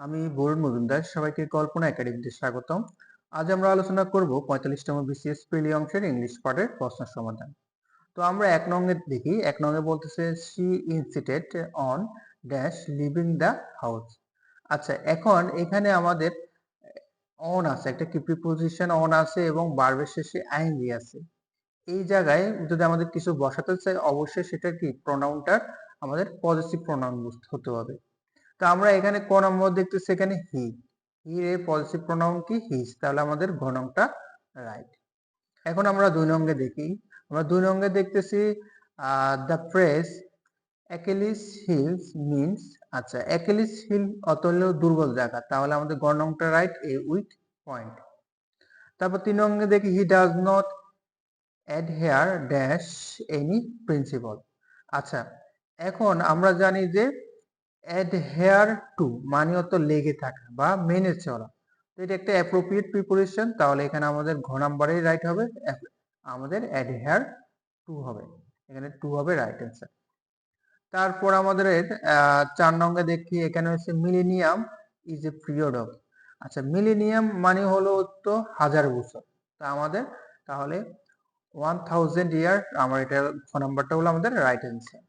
আমি বরুণ মজুমদার, সবাইকে কল্পনা একাডেমিতে স্বাগতম। আজ আমরা আলোচনা করব 45তম বিসিএস প্রিলি অংশের ইংলিশ পার্টের প্রশ্ন সমাধান। তো আমরা 1 নং এ দেখি। 1 নং এ বলতেছে she insisted on dash leaving the house। আচ্ছা, এখন এখানে আমাদের on আছে, একটা কি প্রিপোজিশন on আছে এবং ভার্বের শেষে আইএনজি আছে। এই জায়গায় যদি আমাদের কিছু বসাতে চাই, অবশ্যই সেটা কি প্রোনাউনটা আমাদের পজিটিভ প্রোনাউন হতে হবে। তো আমরা এখানে ক নম্বর দেখতেছি, এখানে হি। হি এর পজিটিভ প্রোনাউন কি? হিজ। তাহলে আমাদের ঘ নংটা রাইট। এখন আমরা 2 নং এ দেখি। আমরা 2 নং এ দেখতেছি the phrase Achilles hills means. আচ্ছা, অ্যাকিলিস হিল অত হলো দুর্বল জায়গা, তাহলে আমাদের গ নংটা রাইট, এ উইক পয়েন্ট। তারপর 3 নং এ দেখি he does not adhere dash any principal. আচ্ছা, এখন আমরা জানি যে adhere to মানে হতো লেগে থাকা বা মেনে চলা। তো এটা একটা অ্যাপ্রোপ্রিয়েট প্রিপোজিশন, তাহলে এখানে আমাদের ঘ নাম্বারেই রাইট হবে, আমাদের adhere to হবে, এখানে টু হবে রাইট অ্যান্সার। তারপর আমাদের 4 নঙ্গে দেখি, এখানে হচ্ছে millennium is a period of. আচ্ছা, মিলেনিয়াম মানে হলো তো 1000 বছর, তা আমাদের তাহলে 1000 ইয়ার, আমার এটা খ নাম্বারটা হলো আমাদের রাইট অ্যান্সার।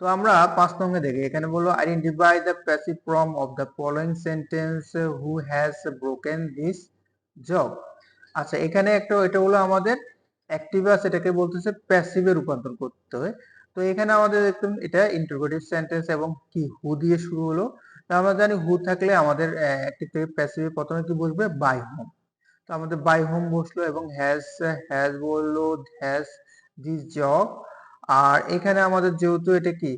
তো আমরা 5 নং এ দেখি, এখানে বললো identify the passive form of the following sentence who has broken this job. আচ্ছা, এখানে একটা, এটা হলো আমাদের অ্যাক্টিভাস, এটাকে বলতেছে প্যাসিভে রূপান্তর করতে হয়। তো এখানে আমাদের একদম এটা ইন্টারোগেটিভ সেন্টেন্স এবং কি হু দিয়ে শুরু হলো। তো আমরা জানি হু থাকলে আমাদের অ্যাক্টিভ থেকে প্যাসিভে প্রথমে কি বসবে? By home. তো আমাদের বাই হোম বসলো এবং হ্যাজ বললো হ্যাজ দিস জব। আর এখানে আমাদের যেহেতু এটা কি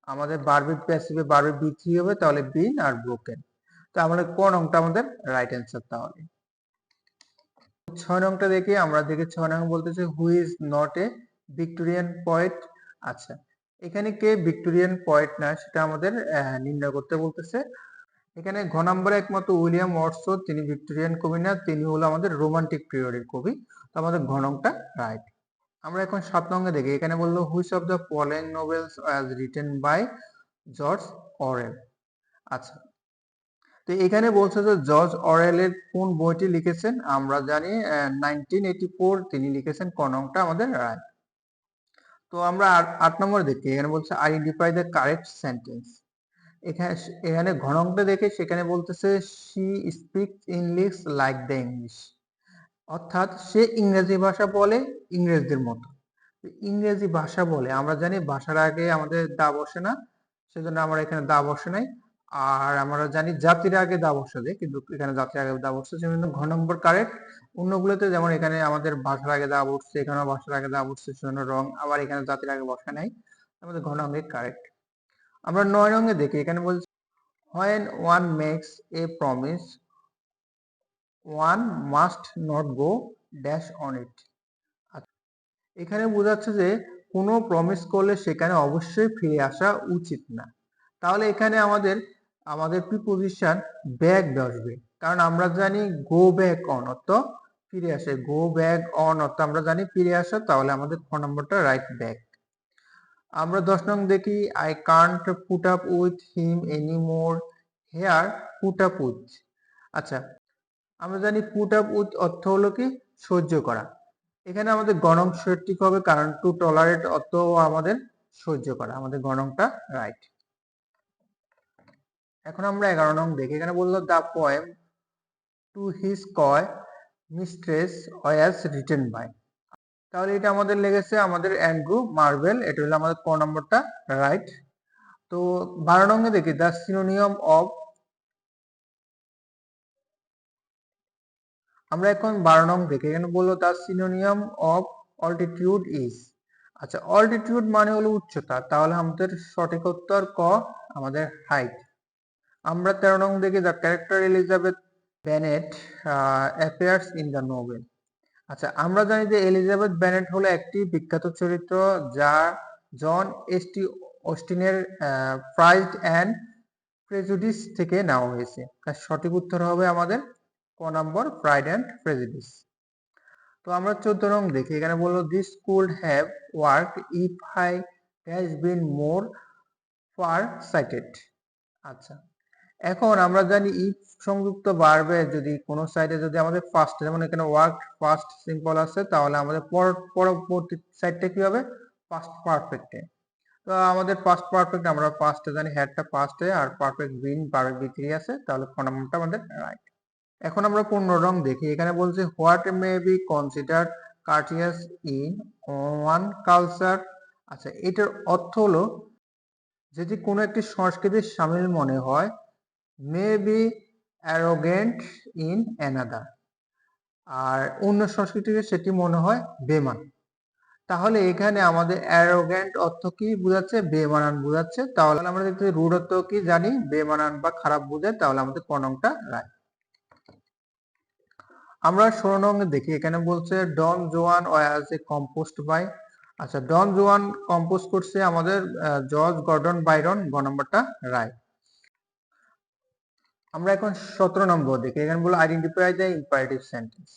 আমাদের বারবিক প্যাসিভে বারবিক বি3 হবে, তাহলে বিন আর ব্রোকেন। তো আমাদের কোন অংশটা আমাদের রাইট অ্যান্সার তাহলে। 6 নংটা দেখি, আমরা দেখি 6 নং বলতেছে who is not a Victorian poet. আচ্ছা, এখানে কে ভিক্টোরিয়ান পোয়েট না সেটা আমাদের নির্ণয় করতে বলতেছে। এখানে ঘ নম্বরে একমাত্র উইলিয়াম ওয়াটসন, তিনি ভিক্টোরিয়ান কবি না, তিনি হলো আমাদের রোমান্টিক পিরিয়ডের কবি। তো আমাদের ঘ নংটা রাইট। আমরা এখন 7 নঙ্গে দেখি, এখানে বললো which of the following novels was written by George Orwell. আচ্ছা, তো এখানে বলছে যে জর্জ অরেলের কোন বইটি লিখেছেন? আমরা জানি 1984 তিনি লিখেছেন। ক নংটা আমাদের রাইট। তো আমরা 8 নম্বরে দেখি, এখানে বলছে আইডেন্টিফাই দ্য কারেক্ট সেন্টেন্স। এখানে এখানে ঘ নংটা দেখে সেখানে বলতেছে she স্পিকস English like the English, অর্থাৎ সে ইংরেজি ভাষা বলে ইংরেজদের মতো। ইংরেজি ভাষা বলে, আমরা জানি ভাষার আগে আমাদের দা বসে না, সেজন্য আমরা এখানে দা বসে নাই। আর আমরা জানি জাতির আগে দা বসে দেয়, কিন্তু এখানে জাতির আগে দা বসছে, সেজন্য ঘ নম্বর কারেক্ট। অন্যগুলোতে যেমন এখানে আমাদের ভাষার আগে দা বসছে, এখানে ভাষার আগে দা বসছে, সেজন্য রং। আবার এখানে জাতির আগে বসা নাই, আমাদের ঘ নম্বর কারেক্ট। আমরা 9 রঙে দেখি, এখানে বলছে when one makes a promise one must not go dash on it। এখানে বোঝাচ্ছে যে কোনো প্রমিস করলে সেখানে অবশ্যই ফিরে আসা উচিত না। তাহলে এখানে আমাদের আমাদের প্রিপোজিশন ব্যাক বসবে, কারণ আমরা জানি গো ব্যাক অন অর্থ ফিরে আসে, গো ব্যাক অন অর্থ আমরা জানি ফিরে আসা, তাহলে আমাদের খ নম্বরটা রাইট, ব্যাক। আমরা 10 নং দেখি I can't put up with him any more, here put up with. আচ্ছা, আমরা জানি পুট আপ উইথ অর্থ হলো কি সহ্য করা। এখানে আমাদের গণং সঠিক হবে, কারণ টু টলারেট অর্থ আমাদের সহ্য করা, আমাদের গণংটা রাইট। এখন আমরা 11 নং দেখি, এখানে বললো the poem to his coy mistress was written by. তাহলে এটা আমাদের লেগেছে আমাদের অ্যান্ড্রু মার্ভেল, এটা হলো আমাদের ক নম্বরটা রাইট। তো 12 নং এ দেখি দ্য সিনোনিয়াম অফ। আমরা এখন 12 নং দেখি, এখানে বললো দ্য সিনোনিয়াম অফ অল্টিটিউড ইজ। আচ্ছা, অল্টিটিউড মানে হলো উচ্চতা, তাহলে আমাদের সঠিক উত্তর ক, আমাদের হাইট। আমরা 13 নং দেখি the character Elizabeth Bennett appears in the novel. আচ্ছা, আমরা জানি যে এলিজাবেথ বেনেট হলো একটি বিখ্যাত চরিত্র, যা জন এস.টি. অস্টিনের প্রাইড অ্যান্ড প্রেজুডিস থেকে নেওয়া হয়েছে। তার সঠিক উত্তর হবে আমাদের ক নম্বর, প্রাইড অ্যান্ড প্রেজুডিস। তো আমরা 14 নং দেখি, এখানে বললো this could have work if I has been more far sighted. আচ্ছা, এখন আমরা জানি ইফ সংযুক্ত ভার্বে যদি কোনো সাইডে যদি আমাদের ফার্স্ট, যেমন এখানে ওয়ার্ক ফার্স্ট সিম্পল আছে, তাহলে আমাদের পরবর্তী সাইডটা কি হবে? পাস্ট পারফেক্টে। তো আমাদের পাস্ট পারফেক্ট আমরা পাস্টে জানি, হ্যাডটা পাস্টে আর পারফেক্ট বিন ভার্ব বি3 আছে, তাহলে খ নাম্বারটা আমাদের রাইট। এখন আমরা পূর্ণ রং দেখি। এখানে বলছে what may be considered courteous in one culture. আচ্ছা, এটার অর্থ হলো যদি কোনো একটি সংস্কৃতির সামিল মনে হয়, may be arrogant in another, আর অন্য সংস্কৃতিকে সেটি মনে হয় বেমান। তাহলে এখানে আমাদের অ্যারোগ্যান্ট অর্থ কি বোঝাচ্ছে? বেমানান বোঝাচ্ছে। তাহলে আমরা দেখতে রুড অর্থ কি জানি? বেমানান বা খারাপ বোঝায়, তাহলে আমাদের ক নংটা রাইট। আমরা 16 নং দেখি। এখানে বলছে ডন জোয়ান ওয়াজ এ কম্পোস্ট বাই। আচ্ছা, ডন জোয়ান কম্পোজ করছে আমাদের জর্জ গর্ডন বাইরন, গ নম্বরটা রাইট। আমরা এখন 17 নম্বর দেখি। এখানে বলে আইডেন্টিফাই দ্য ইম্পারেটিভ সেন্টেন্স।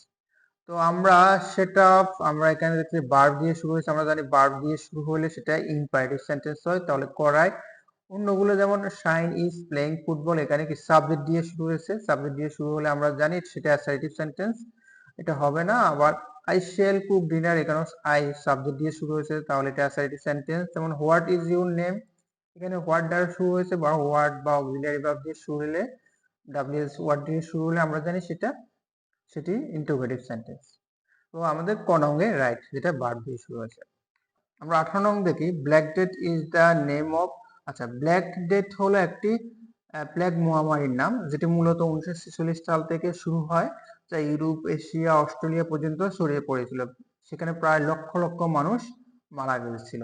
তো আমরা সেটা আমরা এখানে দেখছি ভার্ব দিয়ে শুরু হয়েছে, আমরা জানি ভার্ব দিয়ে শুরু হলে সেটা ইম্পারেটিভ সেন্টেন্স হয়, তাহলে করাইট। অন্যগুলো যেমন শাইন ইজ প্লেইং ফুটবল, এখানে কি সাবজেক্ট দিয়ে শুরু হয়েছে, সাবজেক্ট দিয়ে শুরু হলে আমরা জানি সেটা অ্যাসার্টিভ সেন্টেন্স, এটা হবে না। আবার আই শেল কুক ডিনার, এখানে আই সাবজেক্ট দিয়ে শুরু হয়েছে, তাহলে এটা অ্যাসার্টিভ সেন্টেন্স। যেমন হোয়াট ইজ ইউর নেম, এখানে হোয়াট দ্বারা শুরু হয়েছে, বা হোয়াট বা অক্সিলারি ভার্ব দিয়ে শুরু হলে, ডাব্লিউএস ওয়ার্ড দিয়ে শুরু হলে আমরা জানি সেটি ইন্টারোগেটিভ সেন্টেন্স। তো আমাদের ক নংয়ে রাইট, যেটা ভার্ব দিয়ে শুরু হয়েছে। আমরা 18 নং দেখি। Black death is the name of. আচ্ছা, ব্ল্যাক ডেথ হলো একটি প্লেগ মহামারীর নাম, যেটি মূলত 1946 সাল থেকে শুরু হয়, যা ইউরোপ, এশিয়া, অস্ট্রেলিয়া পর্যন্ত ছড়িয়ে পড়েছিল। সেখানে প্রায় লক্ষ লক্ষ মানুষ মারা গিয়েছিল।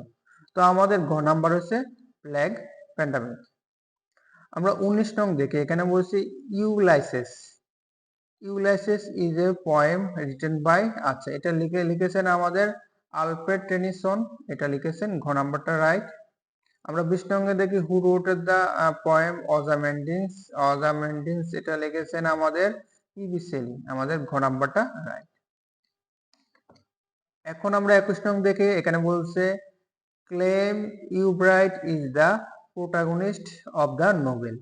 তো আমাদের ঘ নাম্বার হচ্ছে প্লেগ প্যান্ডামিক। আমরা 19 নং দেখি। এখানে বলছি Ulysses. Ulysses is a poem written by. আচ্ছা, এটা লিখেছেন আমাদের আলফ্রেড টেনিসন, এটা লিখেছেন, ঘ নাম্বারটা রাইট। আমরা 20 নঙ্গে দেখি হু রোট দ্য পোয়েম অজামেন্ডিন্স। অজামেন্ডিন্স এটা লিখেছেন আমাদের পিবি শেলি, আমাদের ঘ নাম্বারটা রাইট। এখন আমরা 21 নং দেখি। এখানে বলছে Clym Yeobright is the protagonist of the novel.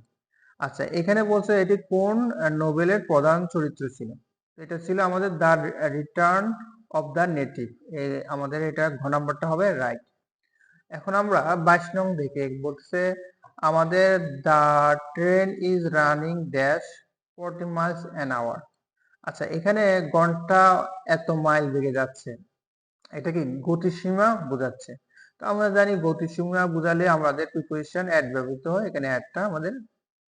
আচ্ছা, এখানে বলছে এটি কোন নোবেলের প্রধান চরিত্র ছিল? এটা ছিল আমাদের the return of the native, আমাদের এটা ঘ নাম্বারটা হবে রাইট। এখন আমরা 22 নং দেখে বলছে আমাদের the train is running dash 40 miles an hour. আচ্ছা, এখানে ঘন্টা এত মাইল বেগে যাচ্ছে, এটা কি গতিসীমা বোঝাচ্ছে। তো আমরা জানি গতিসীমা বোঝালে আমাদের প্রিপোজিশন অ্যাড ব্যবহৃত হয়, এখানে অ্যাডটা আমাদের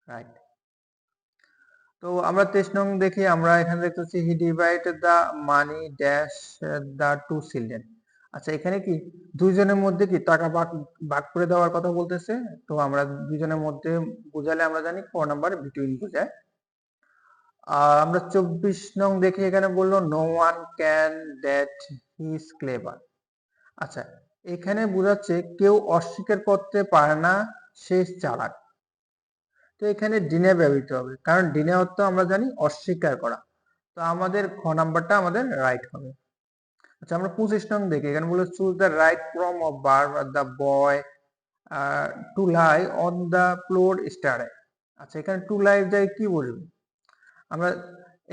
রাইট। তো আমরা 23 নং দেখি। আমরা এখানে দেখতেছি he divided the money dash the two children. আচ্ছা, এখানে কি দুইজনের মধ্যে কি টাকা ভাগ ভাগ করে দেওয়ার কথা বলতেছে। তো আমরা দুইজনের মধ্যে বোঝালে আমরা জানি ক নাম্বার বিটুইন বোঝায়। আমরা 24 নং দেখি। এখানে বললো no one can that he is clever. আচ্ছা, এখানে বোঝাচ্ছে কেউ অস্বীকার করতে পারে না সে চালাক। তো এখানে ডিনে ব্যবহৃত হবে, কারণ ডিনে অর্থ আমরা জানি অস্বীকার করা। তো আমাদের খ নাম্বারটা আমাদের রাইট হবে। আচ্ছা, আমরা 25 নং দেখি। এখানে বলে choose the right form of verb the boy to lie on the floor স্টারে। আচ্ছা, এখানে টু লাই যায় কি বলবো আমরা?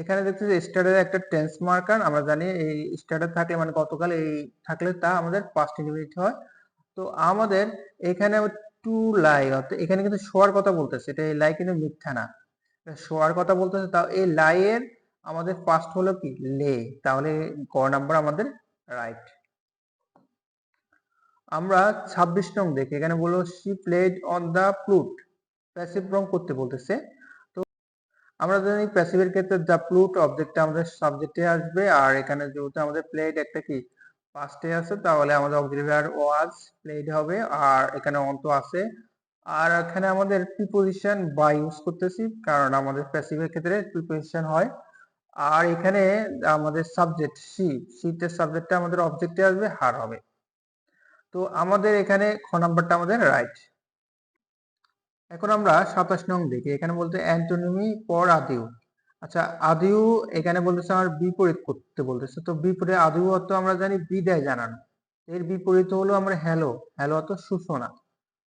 এখানে দেখছি যে স্টারের একটা টেন্স মার্কার, আমরা জানি এই স্টারে থাকলে মানে গতকাল এই থাকলে তা আমাদের পাস্ট ইনডিফিনিট হয়। তো আমাদের এখানে টু লাই অর্থাৎ এখানে কিন্তু শোয়ার কথা বলতেছে, এটা এই লাই কিন্তু মিথ্যা না, শোয়ার কথা বলতেছে। তাও এই লাইয়ের আমাদের ফার্স্ট হলো কি লে, তাহলে ক নাম্বার আমাদের রাইট। আমরা 26 নং দেখি। এখানে বললো she played on the flute, passive রং করতে বলতেছে। তো আমরা জানি প্যাসিভের ক্ষেত্রে দা ফ্লুট অবজেক্টটা আমাদের সাবজেক্টে আসবে, আর এখানে যেহেতু আমাদের প্লেড একটা কি পাস্টে আছে, তাহলে আমাদের অক্সিলারি ভার্ব ওয়াজ প্লেড হবে, আর এখানে অন তো আছে। আর এখানে আমাদের প্রিপোজিশন বা ইউজ করতেছি, কারণ আমাদের প্যাসিভের ক্ষেত্রে প্রিপোজিশন হয়। আর এখানে আমাদের সাবজেক্ট শীতের সাবজেক্টটা আমাদের অবজেক্টে আসবে, হার হবে। তো আমাদের এখানে খ নাম্বারটা আমাদের রাইট। এখন আমরা 27 নং দেখি। এখানে বলতে অ্যান্টোনিমি পর আদিউ। আচ্ছা, আদিউ এখানে বলতেছে আমার বিপরীত করতে বলতেছে। তো বিপরীত আদিউ অর্থ আমরা জানি বিদায় জানানো, এর বিপরীত হলো আমরা হ্যালো, হ্যালো অর্থ সূচনা।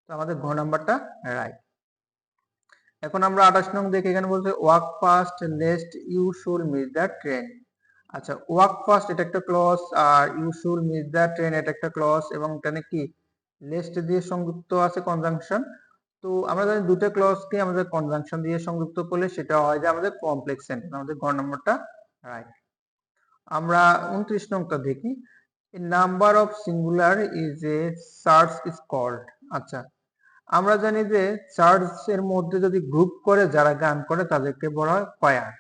তো আমাদের ঘ নাম্বারটা রাইট। এখন আমরা 28 নং দেখি, এখানে বলছে walk fast lest you should miss the train. আচ্ছা, ওয়াক ফাস্ট এটা একটা ক্লজ, আর you should miss the train এটা একটা ক্লজ, এবং এখানে কি লেস্ট দিয়ে সংযুক্ত আছে কনজাংশন। তো আমরা জানি দুটো ক্লজকে আমাদের কনজাংশন দিয়ে সংযুক্ত করলে সেটা হয় যে আমাদের কমপ্লেক্স সেন্টেন্স, আমাদের ঘ নম্বরটা রাইট। আমরা 29 নংটা দেখি, a number of singular is a search is called. আচ্ছা, আমরা জানি যে চার্চের মধ্যে যদি গ্রুপ করে যারা গান করে তাদেরকে বলা হয় কয়ার।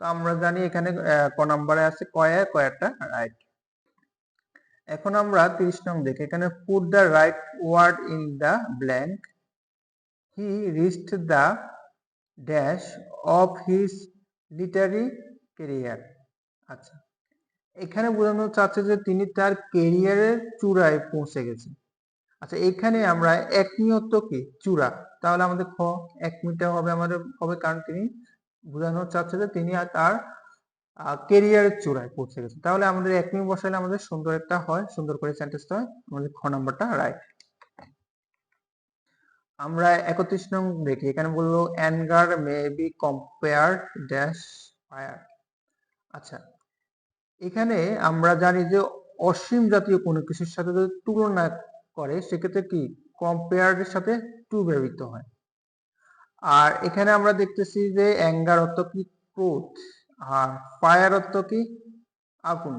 তো আমরা জানি এখানে ক নাম্বারে আছে কয়ার, কয়ারটা রাইট। এখন আমরা 30 নং দেখি, এখানে put the right word in the blank, he reached the dash of his literary career. আচ্ছা, এখানে বোঝানো চাচ্ছে যে তিনি তার কেরিয়ারের চূড়ায় পৌঁছে গেছেন। আচ্ছা, এখানে আমরা এক নিয়ত কি চূড়া, তাহলে আমাদের খ এক মিটার হবে, আমাদের হবে, কারণ তিনি বোঝানো চাচ্ছে যে তিনি তার কেরিয়ারের চূড়ায় পৌঁছে গেছেন। তাহলে আমাদের এক মিনিট বসাইলে আমাদের সুন্দর একটা হয়, সুন্দর করে সেন্টেন্সটা হয়, আমাদের খ নাম্বারটা রাইট। আমরা 31 নং দেখি, এখানে বললো anger may be compared dash fire. আচ্ছা, এখানে আমরা জানি যে অসীম জাতীয় কোনো কিছুর সাথে যদি তুলনা করে সেক্ষেত্রে কি কম্পেয়ার্ড এর সাথে টু ব্যবহৃত হয়। আর এখানে আমরা দেখতেছি যে অ্যাঙ্গার অর্থ কি ক্রোধ, আর ফায়ার অর্থ কি আগুন,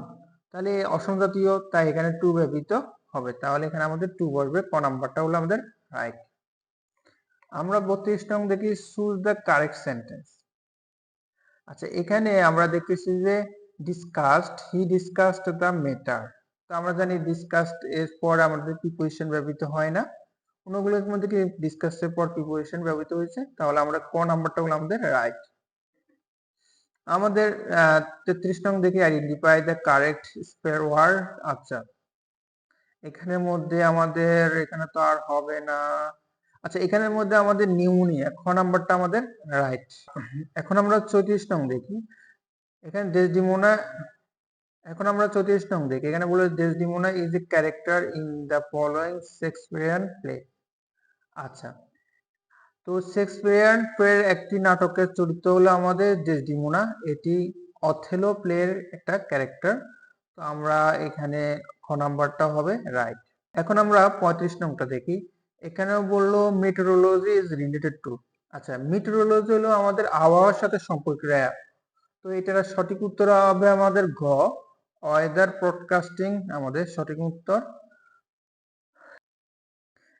তাহলে অসম জাতীয়, তাই এখানে টু ব্যবহৃত হবে, তাহলে এখানে আমাদের টু বসবে, ক নাম্বারটা হলো আমাদের রাইট। আমরা 32 নং দেখি চুজ দ্য কারেক্ট সেন্টেন্স। আচ্ছা, এখানে আমরা দেখতেছি যে discussed, he discussed the matter. তো আমরা জানি ডিসকাসড এর পর আমাদের প্রিপোজিশন ব্যবহৃত হয় না, কোনগুলোর মধ্যে কি ডিসকাসের পর প্রিপোজিশন ব্যবহৃত হয়েছে, তাহলে আমরা ক নাম্বারটা হলো আমাদের রাইট। আমাদের 33 নং দেখি identify the correct spare word. আচ্ছা, এখানের মধ্যে আমাদের, এখানে তো আর হবে না। আচ্ছা, এখানের মধ্যে আমাদের নিউমোনিয়া, খ নাম্বারটা আমাদের রাইট। এখন আমরা 34 নং দেখি, এখানে ডেসডিমোনা, এখন আমরা 34 নং দেখি, এখানে বলে Desdemona is a character in the following Shakespearean play. আচ্ছা, তো শেক্সপিয়ারিয়ান প্লের একটি নাটকের চরিত্র হলো আমাদের ডেসডিমোনা, এটি অথেলো প্লের একটা ক্যারেক্টার। তো আমরা এখানে খ নাম্বারটা হবে রাইট। এখন আমরা 35 নংটা দেখি, এখানেও বললো মেটেরোলজি ইজ রিলেটেড টু। আচ্ছা, মেটেরোলজি হলো আমাদের আবহাওয়ার সাথে সম্পর্কিত, তো এটার সঠিক উত্তর হবে আমাদের ঘ, ওয়েদার ব্রডকাস্টিং আমাদের সঠিক উত্তর।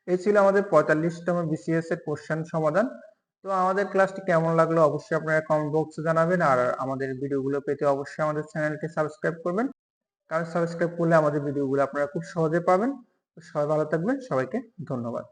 এই ছিল আমাদের 45তম বিসিএস এর কোশ্চেন সমাধান। তো আমাদের ক্লাসটি কেমন লাগলো অবশ্যই আপনারা কমেন্ট বক্সে জানাবেন, আর আমাদের ভিডিওগুলো পেতে অবশ্যই আমাদের চ্যানেলকে সাবস্ক্রাইব করবেন, কারণ সাবস্ক্রাইব করলে আমাদের ভিডিওগুলো আপনারা খুব সহজে পাবেন। তো সবাই ভালো থাকবেন, সবাইকে ধন্যবাদ।